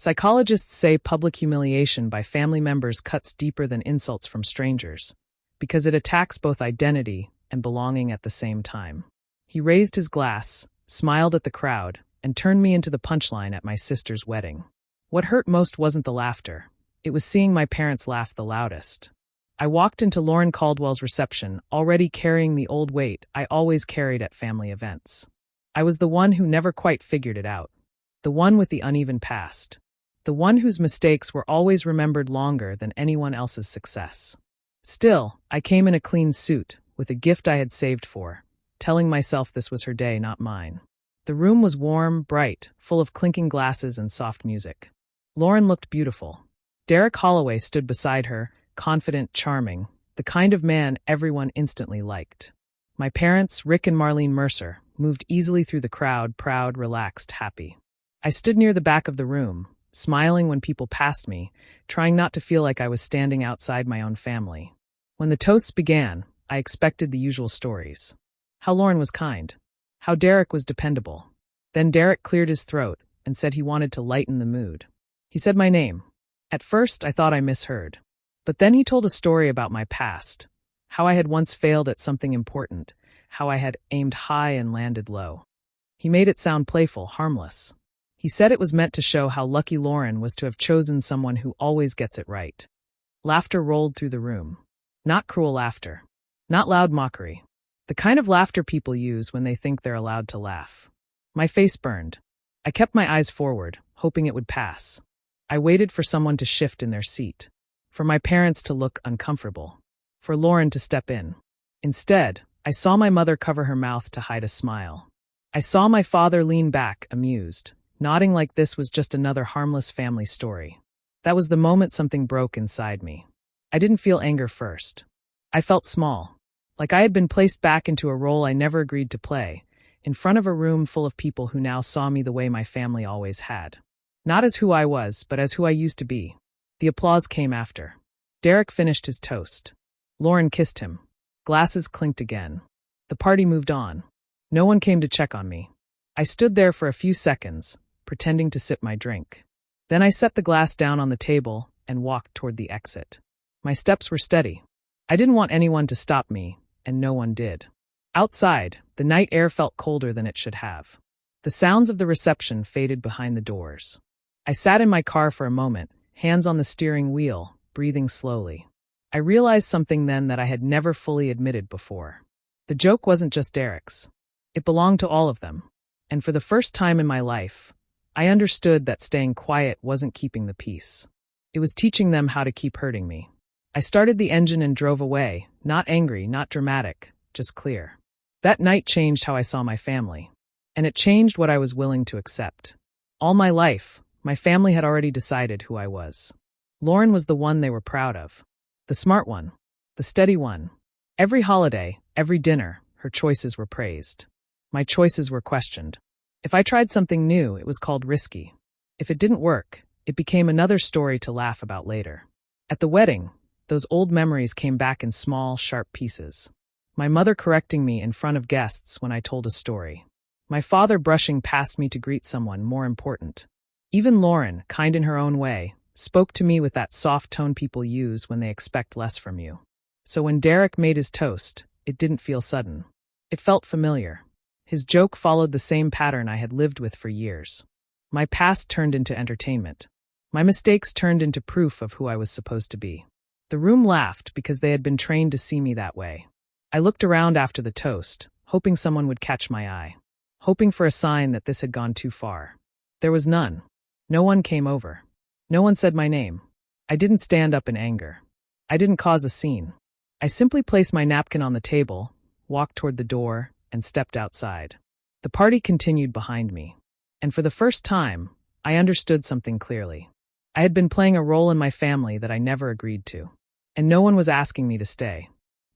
Psychologists say public humiliation by family members cuts deeper than insults from strangers, because it attacks both identity and belonging at the same time. He raised his glass, smiled at the crowd, and turned me into the punchline at my sister's wedding. What hurt most wasn't the laughter. It was seeing my parents laugh the loudest. I walked into Lauren Caldwell's reception, already carrying the old weight I always carried at family events. I was the one who never quite figured it out. The one with the uneven past. The one whose mistakes were always remembered longer than anyone else's success. Still, I came in a clean suit, with a gift I had saved for, telling myself this was her day, not mine. The room was warm, bright, full of clinking glasses and soft music. Lauren looked beautiful. Derek Holloway stood beside her, confident, charming, the kind of man everyone instantly liked. My parents, Rick and Marlene Mercer, moved easily through the crowd, proud, relaxed, happy. I stood near the back of the room, smiling when people passed me, trying not to feel like I was standing outside my own family. When the toasts began, I expected the usual stories. How Lauren was kind. How Derek was dependable. Then Derek cleared his throat and said he wanted to lighten the mood. He said my name. At first, I thought I misheard. But then he told a story about my past. How I had once failed at something important. How I had aimed high and landed low. He made it sound playful, harmless. He said it was meant to show how lucky Lauren was to have chosen someone who always gets it right. Laughter rolled through the room. Not cruel laughter. Not loud mockery. The kind of laughter people use when they think they're allowed to laugh. My face burned. I kept my eyes forward, hoping it would pass. I waited for someone to shift in their seat. For my parents to look uncomfortable. For Lauren to step in. Instead, I saw my mother cover her mouth to hide a smile. I saw my father lean back, amused, nodding like this was just another harmless family story. That was the moment something broke inside me. I didn't feel anger first. I felt small, like I had been placed back into a role I never agreed to play, in front of a room full of people who now saw me the way my family always had. Not as who I was, but as who I used to be. The applause came after. Derek finished his toast. Lauren kissed him. Glasses clinked again. The party moved on. No one came to check on me. I stood there for a few seconds, pretending to sip my drink. Then I set the glass down on the table and walked toward the exit. My steps were steady. I didn't want anyone to stop me, and no one did. Outside, the night air felt colder than it should have. The sounds of the reception faded behind the doors. I sat in my car for a moment, hands on the steering wheel, breathing slowly. I realized something then that I had never fully admitted before. The joke wasn't just Derek's. It belonged to all of them. And for the first time in my life, I understood that staying quiet wasn't keeping the peace. It was teaching them how to keep hurting me. I started the engine and drove away, not angry, not dramatic, just clear. That night changed how I saw my family. And it changed what I was willing to accept. All my life, my family had already decided who I was. Lauren was the one they were proud of. The smart one. The steady one. Every holiday, every dinner, her choices were praised. My choices were questioned. If I tried something new, it was called risky. If it didn't work, it became another story to laugh about later. At the wedding, those old memories came back in small, sharp pieces. My mother correcting me in front of guests when I told a story. My father brushing past me to greet someone more important. Even Lauren, kind in her own way, spoke to me with that soft tone people use when they expect less from you. So when Derek made his toast, it didn't feel sudden. It felt familiar. His joke followed the same pattern I had lived with for years. My past turned into entertainment. My mistakes turned into proof of who I was supposed to be. The room laughed because they had been trained to see me that way. I looked around after the toast, hoping someone would catch my eye. Hoping for a sign that this had gone too far. There was none. No one came over. No one said my name. I didn't stand up in anger. I didn't cause a scene. I simply placed my napkin on the table, walked toward the door, and stepped outside. The party continued behind me. And for the first time, I understood something clearly. I had been playing a role in my family that I never agreed to. And no one was asking me to stay.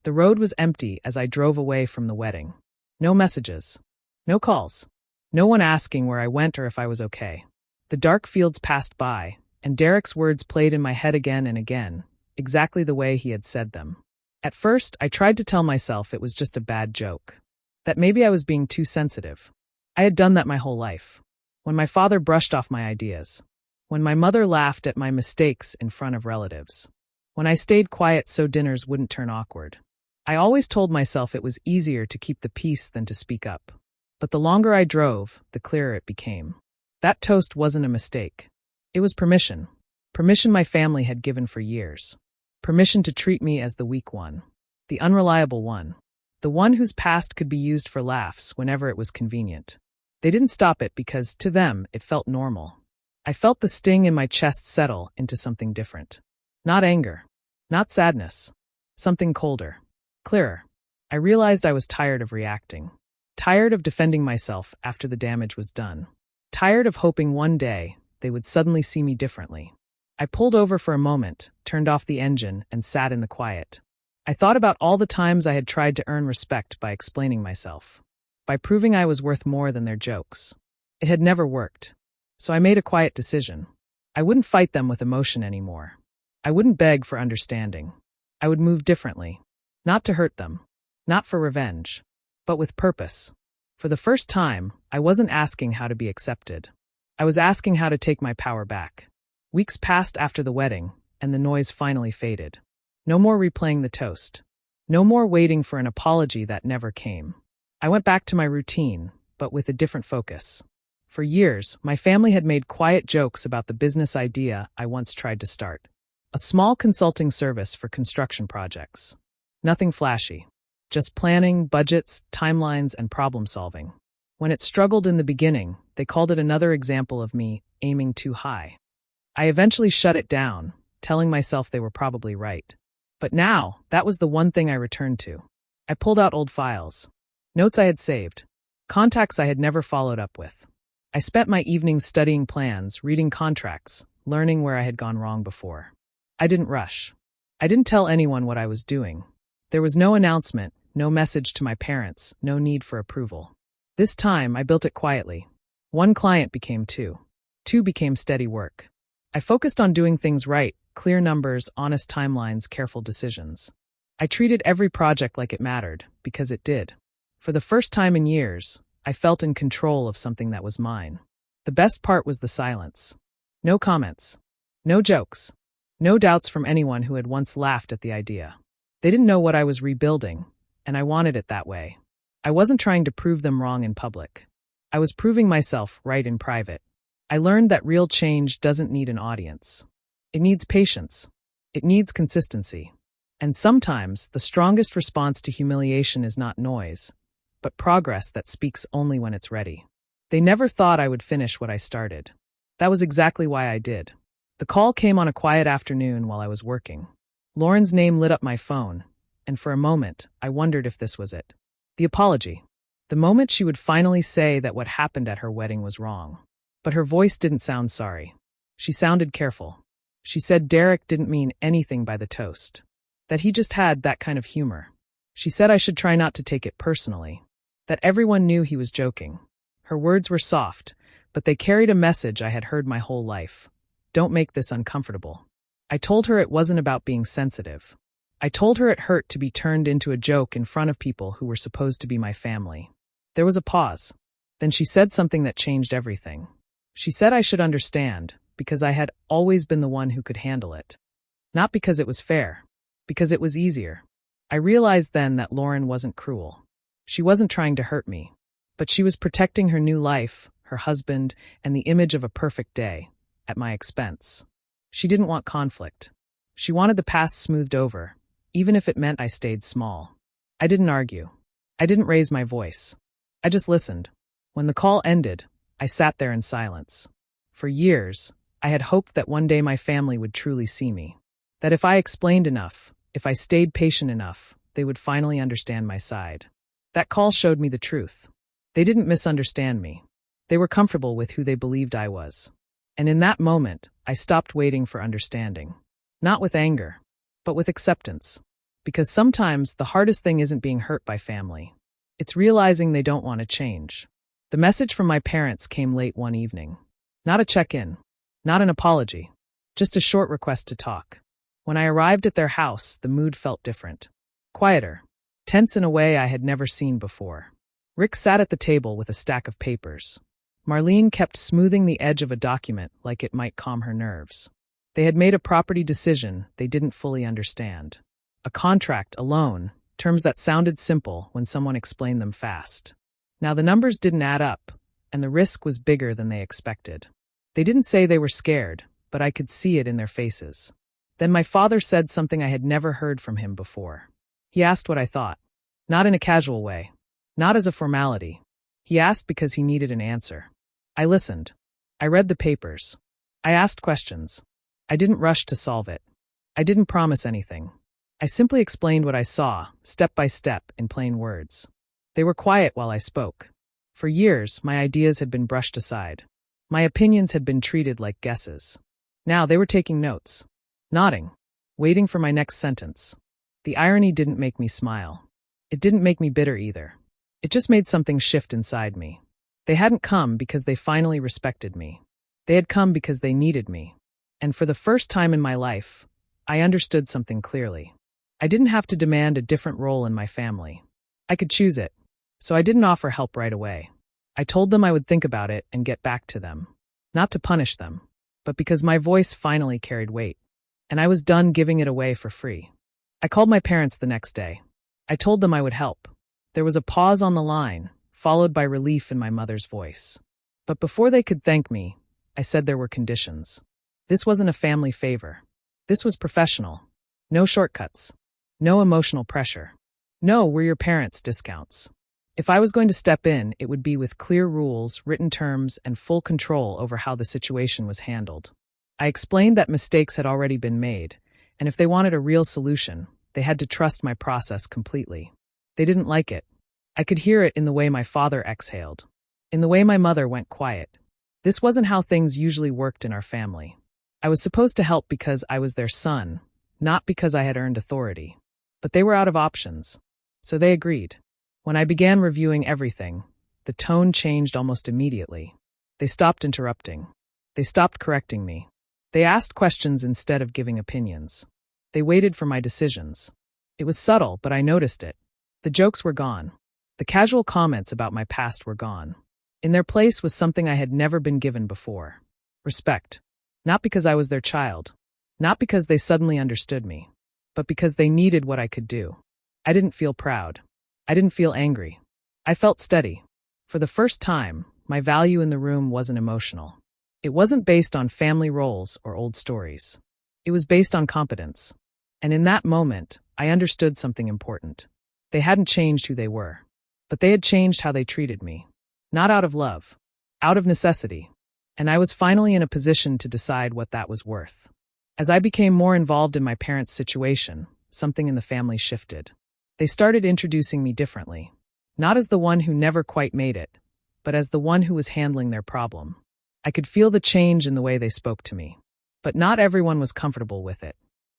The road was empty as I drove away from the wedding. No messages. No calls. No one asking where I went or if I was okay. The dark fields passed by, and Derek's words played in my head again and again, exactly the way he had said them. At first, I tried to tell myself it was just a bad joke. That maybe I was being too sensitive. I had done that my whole life. When my father brushed off my ideas. When my mother laughed at my mistakes in front of relatives. When I stayed quiet so dinners wouldn't turn awkward. I always told myself it was easier to keep the peace than to speak up. But the longer I drove, the clearer it became. That toast wasn't a mistake. It was permission. Permission my family had given for years. Permission to treat me as the weak one. The unreliable one. The one whose past could be used for laughs whenever it was convenient. They didn't stop it because, to them, it felt normal. I felt the sting in my chest settle into something different. Not anger. Not sadness. Something colder. Clearer. I realized I was tired of reacting. Tired of defending myself after the damage was done. Tired of hoping one day they would suddenly see me differently. I pulled over for a moment, turned off the engine, and sat in the quiet. I thought about all the times I had tried to earn respect by explaining myself. By proving I was worth more than their jokes. It had never worked. So I made a quiet decision. I wouldn't fight them with emotion anymore. I wouldn't beg for understanding. I would move differently. Not to hurt them. Not for revenge. But with purpose. For the first time, I wasn't asking how to be accepted. I was asking how to take my power back. Weeks passed after the wedding, and the noise finally faded. No more replaying the toast. No more waiting for an apology that never came. I went back to my routine, but with a different focus. For years, my family had made quiet jokes about the business idea I once tried to start. A small consulting service for construction projects. Nothing flashy. Just planning, budgets, timelines, and problem solving. When it struggled in the beginning, they called it another example of me aiming too high. I eventually shut it down, telling myself they were probably right. But now, that was the one thing I returned to. I pulled out old files. Notes I had saved. Contacts I had never followed up with. I spent my evenings studying plans, reading contracts, learning where I had gone wrong before. I didn't rush. I didn't tell anyone what I was doing. There was no announcement, no message to my parents, no need for approval. This time, I built it quietly. One client became two. Two became steady work. I focused on doing things right, clear numbers, honest timelines, careful decisions. I treated every project like it mattered, because it did. For the first time in years, I felt in control of something that was mine. The best part was the silence. No comments. No jokes. No doubts from anyone who had once laughed at the idea. They didn't know what I was rebuilding, and I wanted it that way. I wasn't trying to prove them wrong in public. I was proving myself right in private. I learned that real change doesn't need an audience. It needs patience. It needs consistency. And sometimes, the strongest response to humiliation is not noise, but progress that speaks only when it's ready. They never thought I would finish what I started. That was exactly why I did. The call came on a quiet afternoon while I was working. Lauren's name lit up my phone, and for a moment, I wondered if this was it. The apology. The moment she would finally say that what happened at her wedding was wrong. But her voice didn't sound sorry. She sounded careful. She said Derek didn't mean anything by the toast. That he just had that kind of humor. She said I should try not to take it personally. That everyone knew he was joking. Her words were soft, but they carried a message I had heard my whole life. Don't make this uncomfortable. I told her it wasn't about being sensitive. I told her it hurt to be turned into a joke in front of people who were supposed to be my family. There was a pause. Then she said something that changed everything. She said I should understand, because I had always been the one who could handle it. Not because it was fair. Because it was easier. I realized then that Lauren wasn't cruel. She wasn't trying to hurt me. But she was protecting her new life, her husband, and the image of a perfect day, at my expense. She didn't want conflict. She wanted the past smoothed over, even if it meant I stayed small. I didn't argue. I didn't raise my voice. I just listened. When the call ended, I sat there in silence. For years, I had hoped that one day my family would truly see me. That if I explained enough, if I stayed patient enough, they would finally understand my side. That call showed me the truth. They didn't misunderstand me. They were comfortable with who they believed I was. And in that moment, I stopped waiting for understanding. Not with anger, but with acceptance. Because sometimes the hardest thing isn't being hurt by family. It's realizing they don't want to change. The message from my parents came late one evening. Not a check-in. Not an apology. Just a short request to talk. When I arrived at their house, the mood felt different. Quieter. Tense in a way I had never seen before. Rick sat at the table with a stack of papers. Marlene kept smoothing the edge of a document like it might calm her nerves. They had made a property decision they didn't fully understand. A contract, a loan, terms that sounded simple when someone explained them fast. Now the numbers didn't add up, and the risk was bigger than they expected. They didn't say they were scared, but I could see it in their faces. Then my father said something I had never heard from him before. He asked what I thought. Not in a casual way. Not as a formality. He asked because he needed an answer. I listened. I read the papers. I asked questions. I didn't rush to solve it. I didn't promise anything. I simply explained what I saw, step by step, in plain words. They were quiet while I spoke. For years, my ideas had been brushed aside. My opinions had been treated like guesses. Now they were taking notes. Nodding. Waiting for my next sentence. The irony didn't make me smile. It didn't make me bitter either. It just made something shift inside me. They hadn't come because they finally respected me. They had come because they needed me. And for the first time in my life, I understood something clearly. I didn't have to demand a different role in my family. I could choose it. So I didn't offer help right away. I told them I would think about it and get back to them. Not to punish them, but because my voice finally carried weight. And I was done giving it away for free. I called my parents the next day. I told them I would help. There was a pause on the line, followed by relief in my mother's voice. But before they could thank me, I said there were conditions. This wasn't a family favor. This was professional. No shortcuts. No emotional pressure. No, we're your parents discounts. If I was going to step in, it would be with clear rules, written terms, and full control over how the situation was handled. I explained that mistakes had already been made, and if they wanted a real solution, they had to trust my process completely. They didn't like it. I could hear it in the way my father exhaled, in the way my mother went quiet. This wasn't how things usually worked in our family. I was supposed to help because I was their son, not because I had earned authority. But they were out of options, so they agreed. When I began reviewing everything, the tone changed almost immediately. They stopped interrupting. They stopped correcting me. They asked questions instead of giving opinions. They waited for my decisions. It was subtle, but I noticed it. The jokes were gone. The casual comments about my past were gone. In their place was something I had never been given before. Respect. Not because I was their child. Not because they suddenly understood me. But because they needed what I could do. I didn't feel proud. I didn't feel angry. I felt steady. For the first time, my value in the room wasn't emotional. It wasn't based on family roles or old stories. It was based on competence. And in that moment, I understood something important. They hadn't changed who they were. But they had changed how they treated me. Not out of love. Out of necessity. And I was finally in a position to decide what that was worth. As I became more involved in my parents' situation, something in the family shifted. They started introducing me differently. Not as the one who never quite made it, but as the one who was handling their problem. I could feel the change in the way they spoke to me. But not everyone was comfortable with it.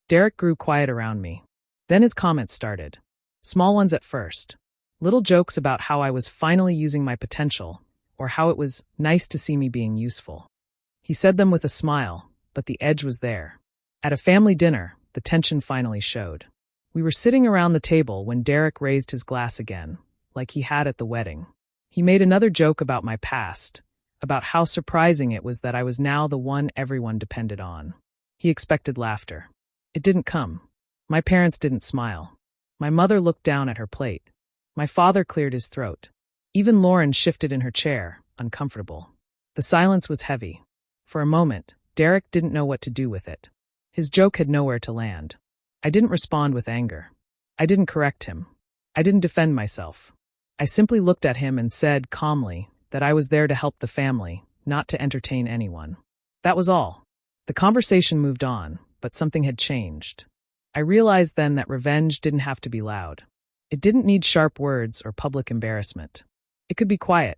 Derek grew quiet around me. Then his comments started. Small ones at first. Little jokes about how I was finally using my potential, or how it was nice to see me being useful. He said them with a smile, but the edge was there. At a family dinner, the tension finally showed. We were sitting around the table when Derek raised his glass again, like he had at the wedding. He made another joke about my past, about how surprising it was that I was now the one everyone depended on. He expected laughter. It didn't come. My parents didn't smile. My mother looked down at her plate. My father cleared his throat. Even Lauren shifted in her chair, uncomfortable. The silence was heavy. For a moment, Derek didn't know what to do with it. His joke had nowhere to land. I didn't respond with anger. I didn't correct him. I didn't defend myself. I simply looked at him and said calmly that I was there to help the family, not to entertain anyone. That was all. The conversation moved on, but something had changed. I realized then that revenge didn't have to be loud. It didn't need sharp words or public embarrassment. It could be quiet.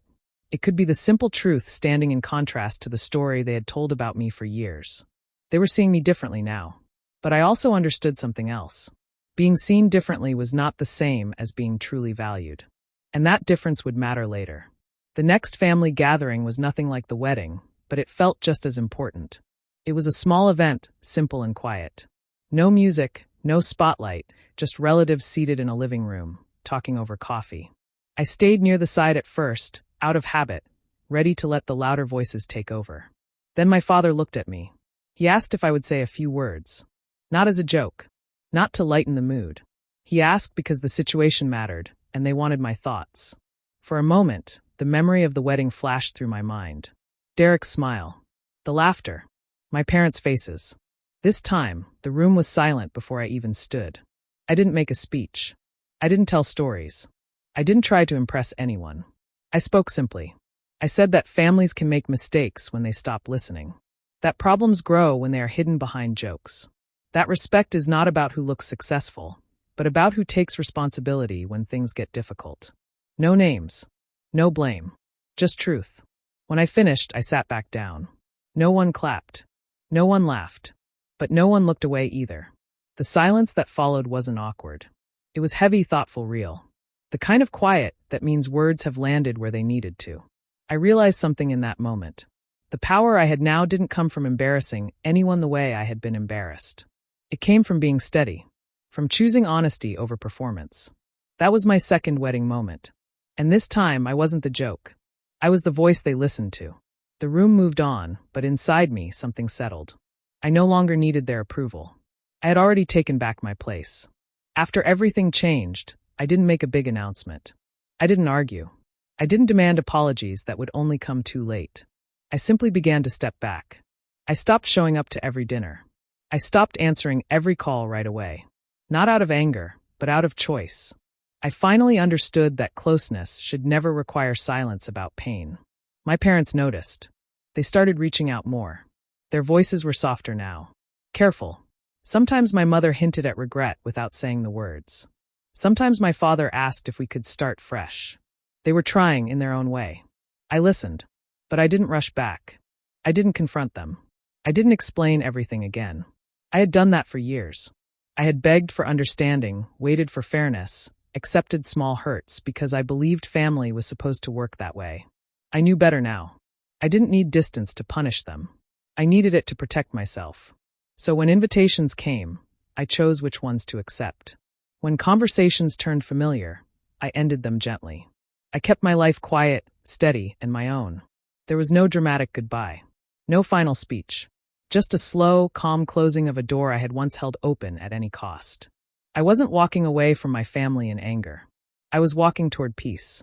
It could be the simple truth standing in contrast to the story they had told about me for years. They were seeing me differently now. But I also understood something else. Being seen differently was not the same as being truly valued. And that difference would matter later. The next family gathering was nothing like the wedding, but it felt just as important. It was a small event, simple and quiet. No music, no spotlight, just relatives seated in a living room, talking over coffee. I stayed near the side at first, out of habit, ready to let the louder voices take over. Then my father looked at me. He asked if I would say a few words. Not as a joke. Not to lighten the mood. He asked because the situation mattered, and they wanted my thoughts. For a moment, the memory of the wedding flashed through my mind. Derek's smile. The laughter. My parents' faces. This time, the room was silent before I even stood. I didn't make a speech. I didn't tell stories. I didn't try to impress anyone. I spoke simply. I said that families can make mistakes when they stop listening. That problems grow when they are hidden behind jokes. That respect is not about who looks successful, but about who takes responsibility when things get difficult. No names. No blame. Just truth. When I finished, I sat back down. No one clapped. No one laughed. But no one looked away either. The silence that followed wasn't awkward. It was heavy, thoughtful, real. The kind of quiet that means words have landed where they needed to. I realized something in that moment. The power I had now didn't come from embarrassing anyone the way I had been embarrassed. It came from being steady, from choosing honesty over performance. That was my second wedding moment. And this time, I wasn't the joke. I was the voice they listened to. The room moved on, but inside me, something settled. I no longer needed their approval. I had already taken back my place. After everything changed, I didn't make a big announcement. I didn't argue. I didn't demand apologies that would only come too late. I simply began to step back. I stopped showing up to every dinner. I stopped answering every call right away. Not out of anger, but out of choice. I finally understood that closeness should never require silence about pain. My parents noticed. They started reaching out more. Their voices were softer now. Careful. Sometimes my mother hinted at regret without saying the words. Sometimes my father asked if we could start fresh. They were trying in their own way. I listened, but I didn't rush back. I didn't confront them. I didn't explain everything again. I had done that for years. I had begged for understanding, waited for fairness, accepted small hurts because I believed family was supposed to work that way. I knew better now. I didn't need distance to punish them. I needed it to protect myself. So when invitations came, I chose which ones to accept. When conversations turned familiar, I ended them gently. I kept my life quiet, steady, and my own. There was no dramatic goodbye. No final speech. Just a slow, calm closing of a door I had once held open at any cost. I wasn't walking away from my family in anger. I was walking toward peace.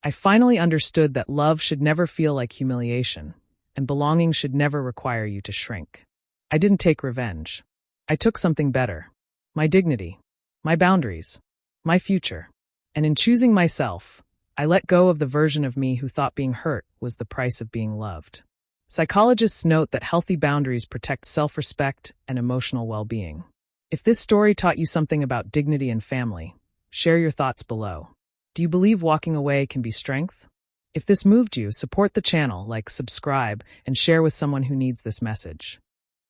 I finally understood that love should never feel like humiliation, and belonging should never require you to shrink. I didn't take revenge. I took something better. My dignity. My boundaries. My future. And in choosing myself, I let go of the version of me who thought being hurt was the price of being loved. Psychologists note that healthy boundaries protect self-respect and emotional well-being. If this story taught you something about dignity and family, share your thoughts below. Do you believe walking away can be strength? If this moved you, support the channel, like, subscribe, and share with someone who needs this message.